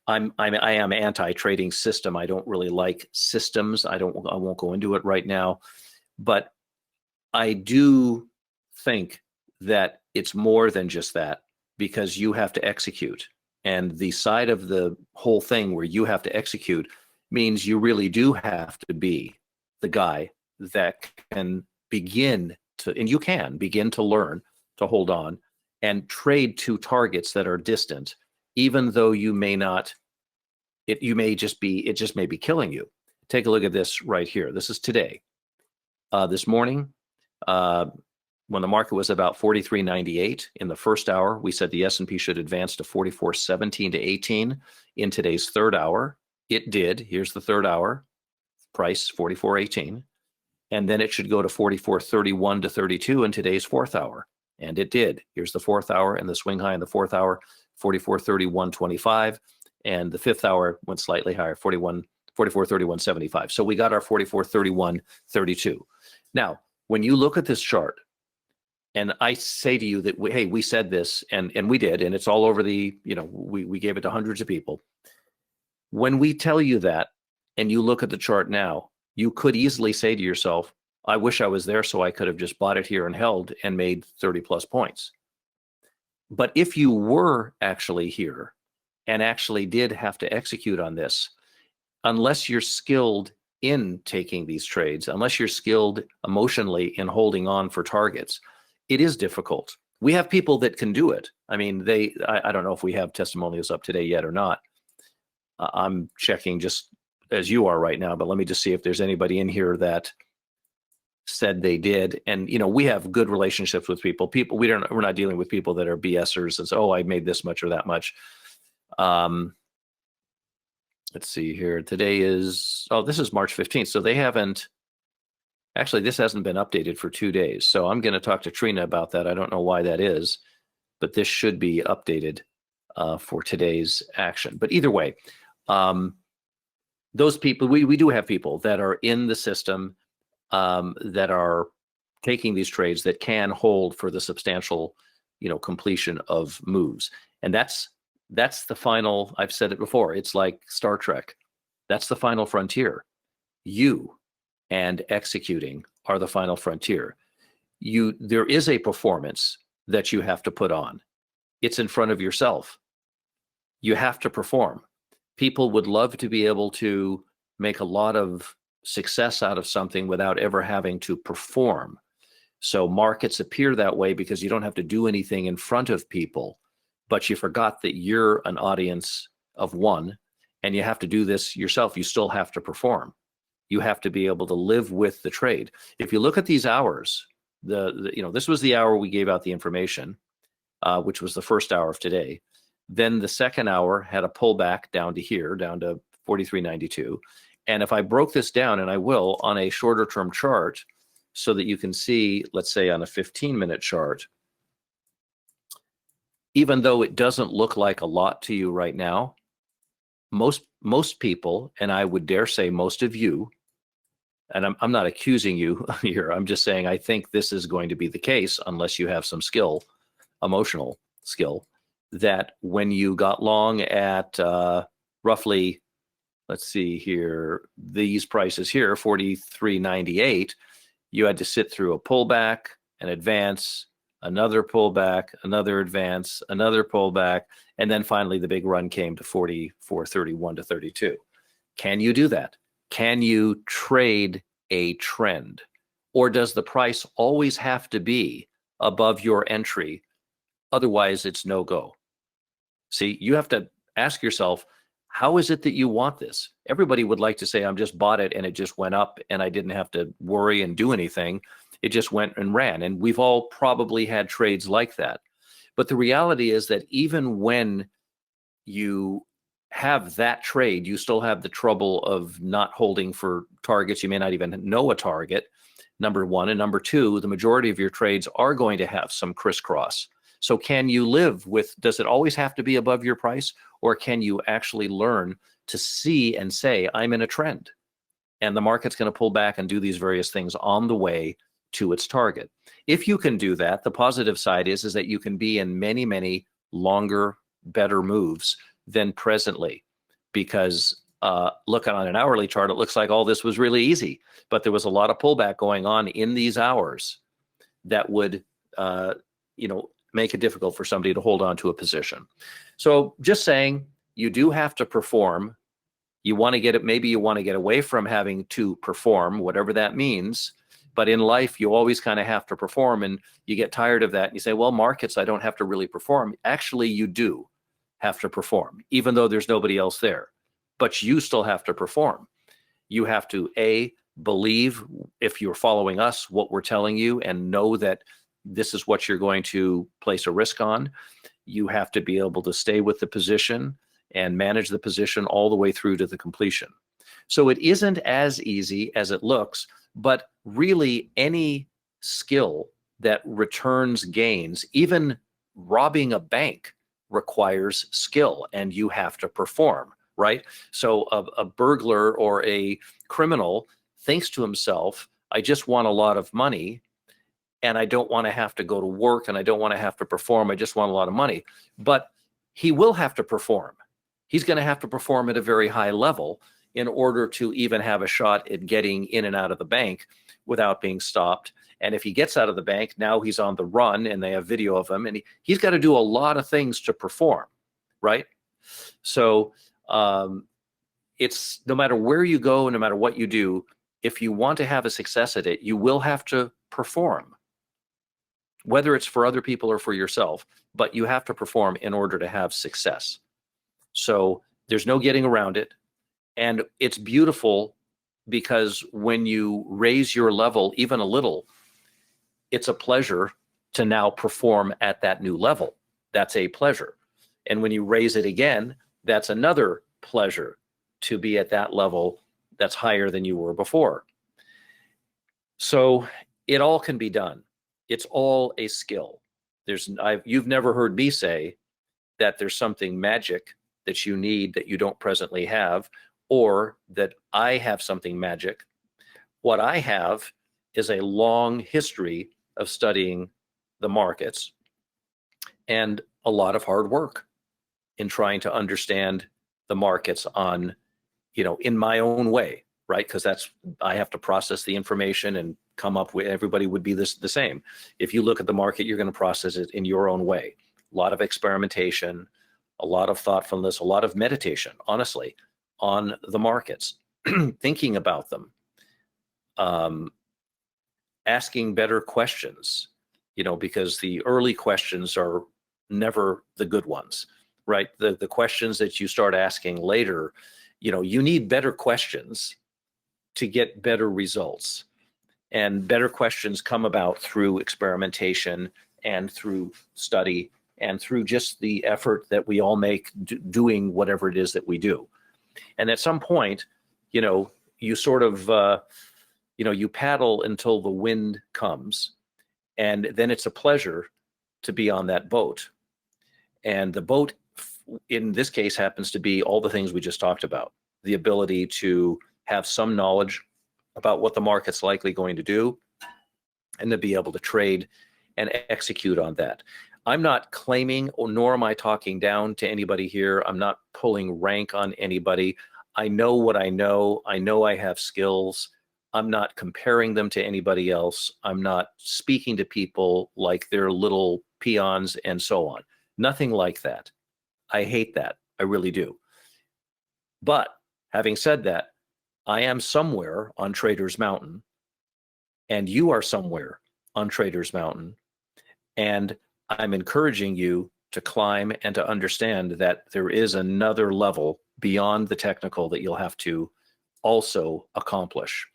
I am anti-trading system. I don't really like systems. I won't go into it right now, but I do think that it's more than just that, because you have to execute. And the side of the whole thing where you have to execute means you really do have to be the guy that can begin to, and you can begin to learn to hold on and trade to targets that are distant, even though you may not, it just may be killing you. Take a look at this right here. This is today. This morning, when the market was about 43.98 in the first hour, we said the S&P should advance to 44.17 to 18 in today's third hour. It did. Here's the third hour price, 44.18. And then it should go to 44.31 to 32 in today's fourth hour. And it did. Here's the fourth hour, and the swing high in the fourth hour, 44.31.25. And the fifth hour went slightly higher, 44.31.75. So we got our 44.31.32. Now, when you look at this chart, and I say to you that, hey, we said this, and we did, and it's all over the, we gave it to hundreds of people. When we tell you that, and you look at the chart now, you could easily say to yourself, I wish I was there so I could have just bought it here and held and made 30 plus points. But if you were actually here and actually did have to execute on this, unless you're skilled in taking these trades, unless you're skilled emotionally in holding on for targets, it is difficult. We have people that can do it. I mean, I don't know if we have testimonials up today yet or not. I'm checking just as you are right now, but let me just see if there's anybody in here that said they did. And we have good relationships with people. We're not dealing with people that are BSers and say, oh, I made this much or that much. Let's see here. Today is, this is March 15th. So they haven't, actually, this hasn't been updated for 2 days. So I'm going to talk to Trina about that. I don't know why that is, but this should be updated for today's action. But either way, those people, we do have people that are in the system that are taking these trades that can hold for the substantial, completion of moves. And that's the final, I've said it before, it's like Star Trek. That's the final frontier. You and executing are the final frontier. There is a performance that you have to put on. It's in front of yourself. You have to perform. People would love to be able to make a lot of success out of something without ever having to perform. So markets appear that way because you don't have to do anything in front of people, but you forgot that you're an audience of one and you have to do this yourself. You still have to perform. You have to be able to live with the trade. If you look at these hours, this was the hour we gave out the information, which was the first hour of today. Then the second hour had a pullback down to here, down to 43.92. And if I broke this down, and I will, on a shorter term chart, so that you can see, let's say on a 15-minute chart, even though it doesn't look like a lot to you right now, most people, and I would dare say most of you, and I'm not accusing you here, I'm just saying I think this is going to be the case unless you have some skill, emotional skill, that when you got long at roughly, let's see here, these prices here, 43.98, you had to sit through a pullback, an advance, another pullback, another advance, another pullback, and then finally the big run came to 44.31 to 32. Can you do that? Can you trade a trend? Or does the price always have to be above your entry? Otherwise, it's no go. See, you have to ask yourself, how is it that you want this? Everybody would like to say, I'm just bought it and it just went up and I didn't have to worry and do anything. It just went and ran. And we've all probably had trades like that. But the reality is that even when you have that trade, you still have the trouble of not holding for targets. You may not even know a target, number one. And number two, the majority of your trades are going to have some crisscross. So can you live with, does it always have to be above your price? Or can you actually learn to see and say, I'm in a trend and the market's going to pull back and do these various things on the way to its target? If you can do that, the positive side is that you can be in many, many longer, better moves than presently. because looking on an hourly chart, it looks like all this was really easy, but there was a lot of pullback going on in these hours that would, make it difficult for somebody to hold on to a position. So just saying, you do have to perform. You want to get it, maybe you want to get away from having to perform, whatever that means. But in life, you always kind of have to perform, and you get tired of that. And you say, well, markets, I don't have to really perform. Actually, you do have to perform, even though there's nobody else there. But you still have to perform. You have to, A, believe, if you're following us, what we're telling you, and know that this is what you're going to place a risk on. You have to be able to stay with the position and manage the position all the way through to the completion. So it isn't as easy as it looks, but really any skill that returns gains, even robbing a bank, requires skill, and you have to perform, right? So a burglar or a criminal thinks to himself, I just want a lot of money, and I don't want to have to go to work, and I don't want to have to perform. I just want a lot of money. But he will have to perform. He's going to have to perform at a very high level in order to even have a shot at getting in and out of the bank without being stopped. And if he gets out of the bank, now he's on the run, and they have video of him, and he's got to do a lot of things to perform, right? So it's no matter where you go, no matter what you do, if you want to have a success at it, you will have to perform, whether it's for other people or for yourself, but you have to perform in order to have success. So there's no getting around it. And it's beautiful because when you raise your level even a little, it's a pleasure to now perform at that new level. That's a pleasure. And when you raise it again, that's another pleasure to be at that level that's higher than you were before. So it all can be done. It's all a skill. You've never heard me say that there's something magic that you need that you don't presently have, or that I have something magic. What I have is a long history of studying the markets and a lot of hard work in trying to understand the markets on, in my own way, right? Because I have to process the information and come up with, everybody would be the same. If you look at the market, you're going to process it in your own way. A lot of experimentation, a lot of thoughtfulness, a lot of meditation, honestly, on the markets, thinking about them, asking better questions, because the early questions are never the good ones, right? The questions that you start asking later, you need better questions to get better results. And better questions come about through experimentation and through study and through just the effort that we all make doing whatever it is that we do. And at some point, you sort of, you paddle until the wind comes, and then it's a pleasure to be on that boat. And the boat, in this case, happens to be all the things we just talked about: the ability to have some knowledge about what the market's likely going to do, and to be able to trade and execute on that. I'm not claiming, or nor am I talking down to anybody here. I'm not pulling rank on anybody. I know what I know. I know I have skills. I'm not comparing them to anybody else. I'm not speaking to people like they're little peons and so on. Nothing like that. I hate that. I really do. But having said that, I am somewhere on Trader's Mountain, and you are somewhere on Trader's Mountain, and I'm encouraging you to climb and to understand that there is another level beyond the technical that you'll have to also accomplish.